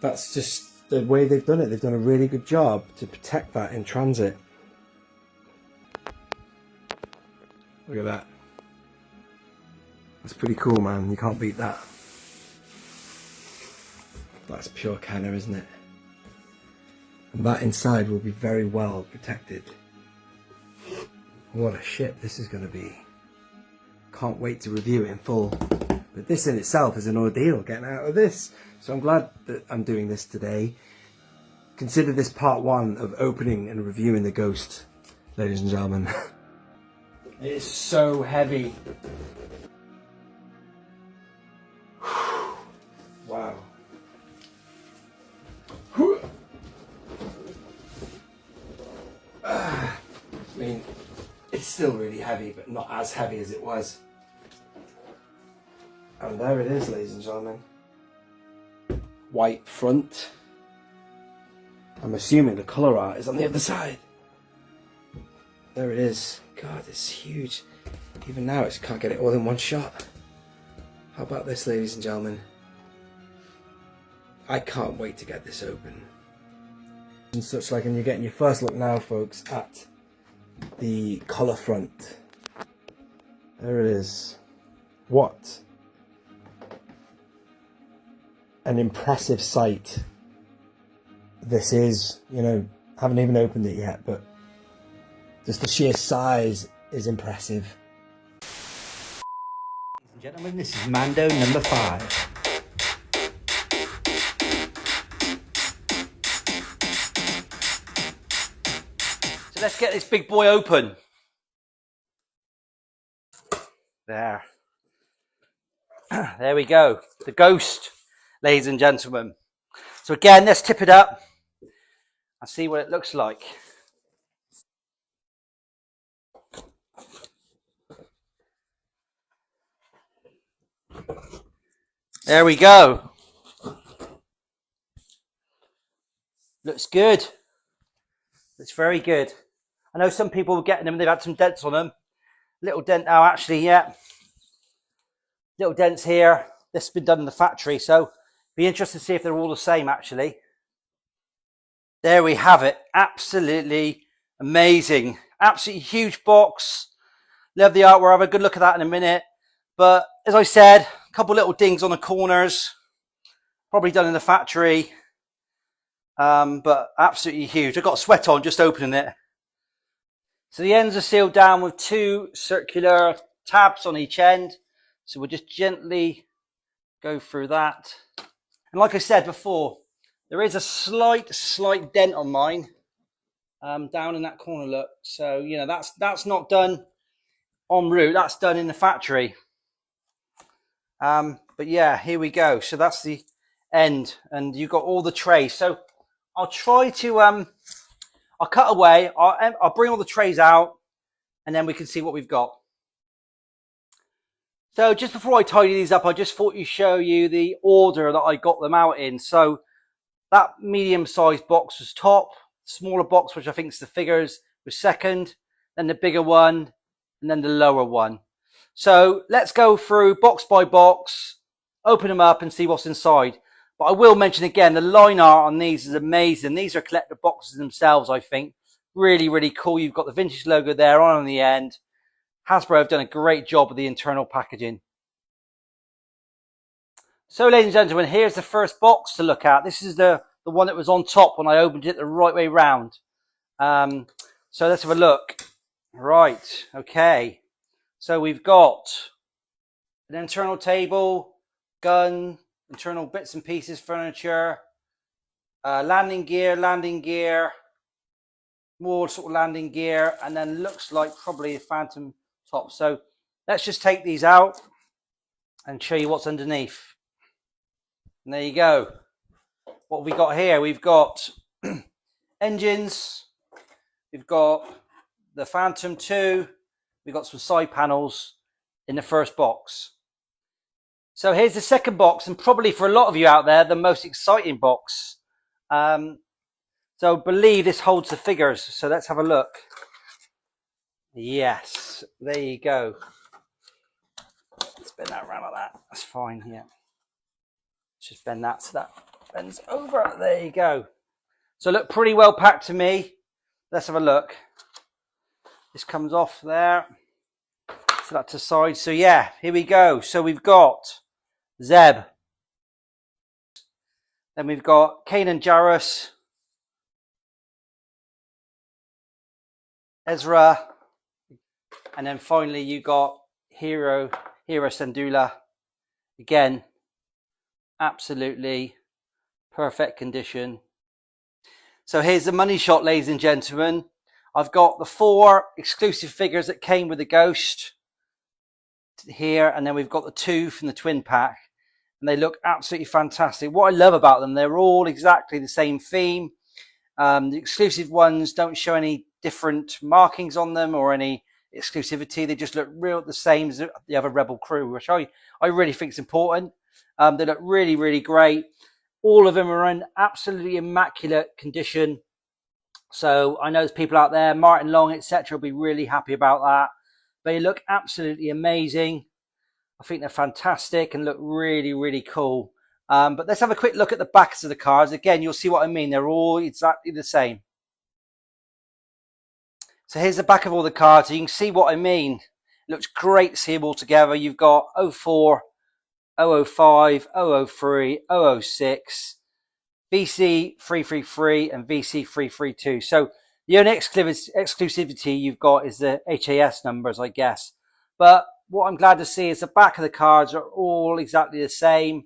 that's just the way they've done it. They've done a really good job to protect that in transit. Look at that. That's pretty cool, man. You can't beat that. That's pure Kenner, isn't it? And that inside will be very well protected. What a ship this is going to be. Can't wait to review it in full. But this in itself is an ordeal, getting out of this. So I'm glad that I'm doing this today. Consider this part one of opening and reviewing the Ghost, ladies and gentlemen. It is so heavy. Wow. I mean, it's still really heavy, but not as heavy as it was. And there it is, ladies and gentlemen. White front. I'm assuming the colour art is on the other side. There it is. God, it's huge. Even now, I can't get it all in one shot. How about this, ladies and gentlemen? I can't wait to get this open. And such like, and you're getting your first look now, folks, at the collar front. There it is. What an impressive sight this is. You know, haven't even opened it yet, but just the sheer size is impressive. Ladies and gentlemen, this is Mando number 5. So let's get this big boy open. There. There we go. The Ghost, ladies and gentlemen. So again, let's tip it up and see what it looks like. There we go. Looks good. Looks very good. I know some people were getting them, they've had some dents on them. Little dent now, actually, yeah. Little dents here. This has been done in the factory, so be interested to see if they're all the same, actually. There we have it. Absolutely amazing. Absolutely huge box. Love the art. We'll have a good look at that in a minute. But as I said, a couple little dings on the corners. Probably done in the factory. But absolutely huge. I've got sweat on just opening it. So the ends are sealed down with 2 circular tabs on each end. So we'll just gently go through that. And like I said before, there is a slight dent on mine down in that corner, look. So, you know, that's not done en route. That's done in the factory. But yeah, here we go. So that's the end. And you've got all the trays. So I'll try to... I'll cut away, I'll bring all the trays out, and then we can see what we've got. So just before I tidy these up, I just thought to show you the order that I got them out in. So that medium-sized box was top, smaller box, which I think is the figures, was second, then the bigger one, and then the lower one. So let's go through box by box, open them up and see what's inside. But I will mention again, the line art on these is amazing. These are collector boxes themselves, I think. Really, really cool. You've got the vintage logo there on the end. Hasbro have done a great job with the internal packaging. So, ladies and gentlemen, here's the first box to look at. This is the one that was on top when I opened it the right way round. So let's have a look. Right, okay. So we've got an internal table, gun, internal bits and pieces, furniture, landing gear, more sort of landing gear, and then looks like probably a phantom top. So let's just take these out and show you what's underneath. And there you go. What have we got here? We've got engines, we've got the Phantom 2, we've got some side panels in the first box. So here's the second box, and probably for a lot of you out there, the most exciting box. So I believe this holds the figures. So let's have a look. Yes, there you go. Let's bend that around like that. That's fine, yeah. Just bend that to that. bends over. There you go. So look, pretty well packed to me. Let's have a look. This comes off there. So that to the side. So yeah, here we go. So we've got Zeb. Then we've got Kanan Jarrus. Ezra. And then finally you got Hero Syndulla. Again, absolutely perfect condition. So here's the money shot, ladies and gentlemen. I've got the 4 exclusive figures that came with the Ghost here, and then we've got the 2 from the twin pack, and they look absolutely fantastic. What I love about them, they're all exactly the same theme. The exclusive ones don't show any different markings on them or any exclusivity. They just look real the same as the other Rebel crew, which I really think is important. They look really, really great. All of them are in absolutely immaculate condition. So I know there's people out there, Martin Long, etc., will be really happy about that. They look absolutely amazing. I think they're fantastic and look really, really cool. But let's have a quick look at the backs of the cards. Again, you'll see what I mean. They're all exactly the same. So here's the back of all the cards. You can see what I mean. It looks great to see them all together. You've got 04, 005, 003, 006, VC 333 and VC 332. So the only exclusivity you've got is the HAS numbers, I guess. But what I'm glad to see is the back of the cards are all exactly the same.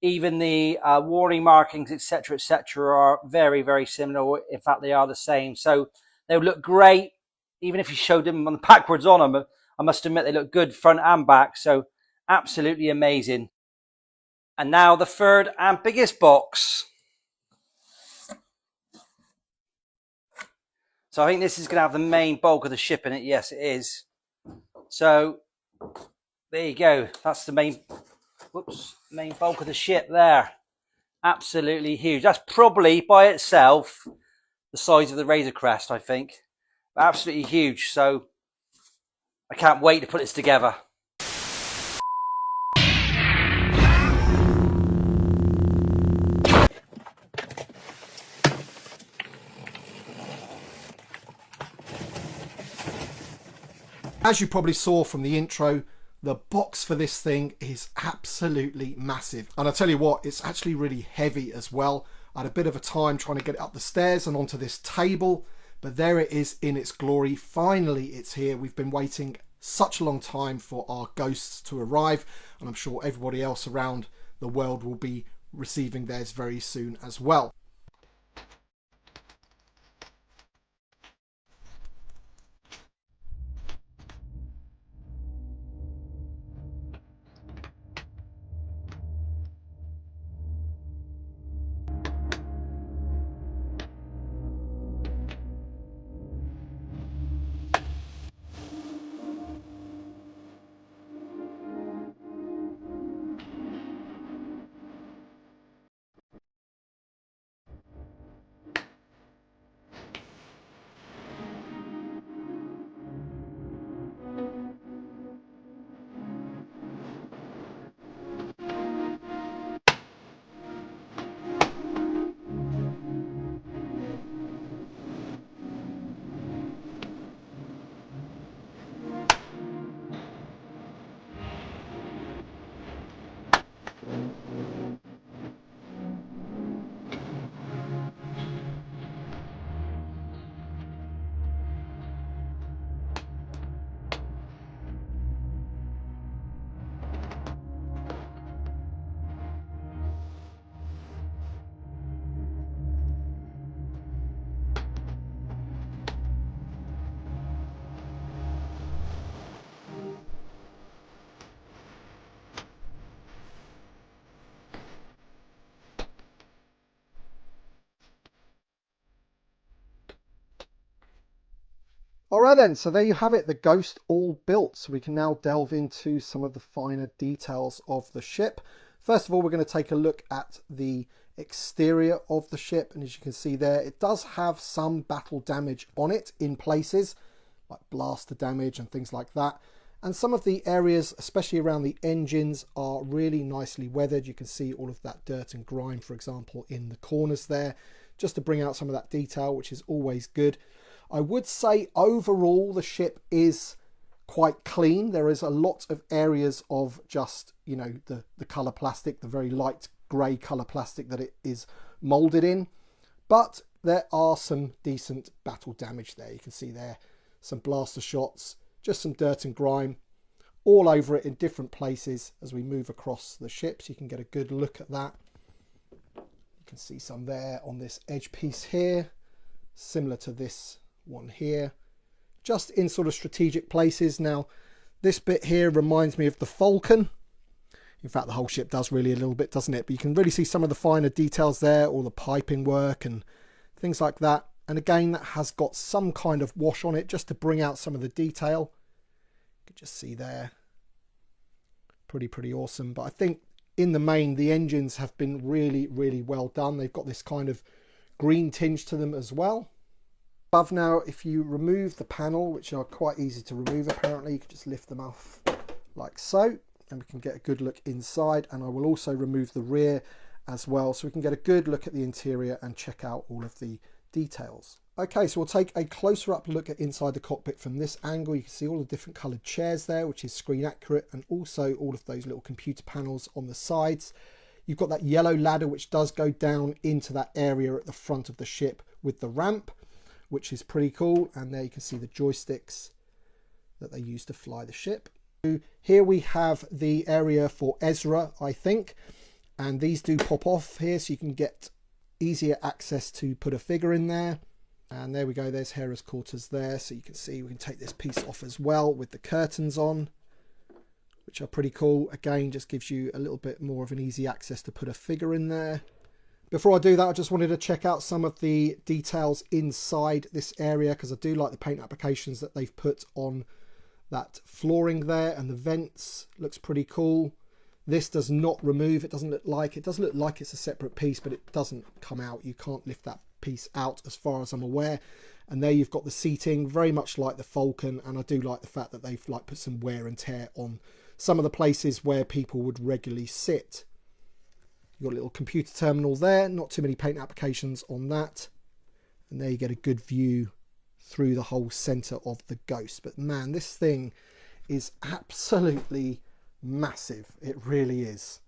Even the warning markings, etc., etc., are very, very similar. In fact, they are the same. So they would look great, even if you showed them on the backwards on them. I must admit they look good front and back. So absolutely amazing. And now the third and biggest box. So I think this is going to have the main bulk of the ship in it. Yes, it is. So there you go. That's the main bulk of the ship there. Absolutely huge. That's probably by itself the size of the Razor Crest, I think. Absolutely huge. So I can't wait to put this together. As you probably saw from the intro, the box for this thing is absolutely massive. And I tell you what, it's actually really heavy as well. I had a bit of a time trying to get it up the stairs and onto this table, but there it is in its glory. Finally, it's here. We've been waiting such a long time for our Ghosts to arrive, and I'm sure everybody else around the world will be receiving theirs very soon as well. Alright then, so there you have it, the Ghost all built. So we can now delve into some of the finer details of the ship. First of all, we're going to take a look at the exterior of the ship, and as you can see there, it does have some battle damage on it in places, like blaster damage and things like that. And some of the areas, especially around the engines, are really nicely weathered. You can see all of that dirt and grime, for example, in the corners there, just to bring out some of that detail, which is always good. I would say overall the ship is quite clean. There is a lot of areas of just, you know, the colour plastic, the very light grey colour plastic that it is moulded in. But there are some decent battle damage there. You can see there some blaster shots, just some dirt and grime all over it in different places as we move across the ship. So you can get a good look at that. You can see some there on this edge piece here, similar to this one here, just in sort of strategic places. Now this bit here reminds me of the Falcon. In fact, the whole ship does really a little bit, doesn't it? But you can really see some of the finer details there, all the piping work and things like that. And again, that has got some kind of wash on it just to bring out some of the detail. You can just see there. Pretty awesome. But I think in the main, the engines have been really well done. They've got this kind of green tinge to them as well. Above now, if you remove the panel, which are quite easy to remove apparently, you can just lift them off like so. And we can get a good look inside, and I will also remove the rear as well, so we can get a good look at the interior and check out all of the details. Okay, so we'll take a closer up look at inside the cockpit from this angle. You can see all the different coloured chairs there, which is screen accurate, and also all of those little computer panels on the sides. You've got that yellow ladder which does go down into that area at the front of the ship with the ramp, which is pretty cool. And there you can see the joysticks that they use to fly the ship. Here we have the area for Ezra, I think, and these do pop off here, so you can get easier access to put a figure in there. And there we go, there's Hera's quarters there, so you can see we can take this piece off as well with the curtains on, which are pretty cool. Again, just gives you a little bit more of an easy access to put a figure in there. Before I do that, I just wanted to check out some of the details inside this area, because I do like the paint applications that they've put on that flooring there, and the vents looks pretty cool. This does not remove. It does look like it's a separate piece, but it doesn't come out. You can't lift that piece out as far as I'm aware. And there you've got the seating, very much like the Falcon, and I do like the fact that they've like put some wear and tear on some of the places where people would regularly sit. You've got a little computer terminal there, not too many paint applications on that, and there you get a good view through the whole center of the Ghost. But man, this thing is absolutely massive. It really is.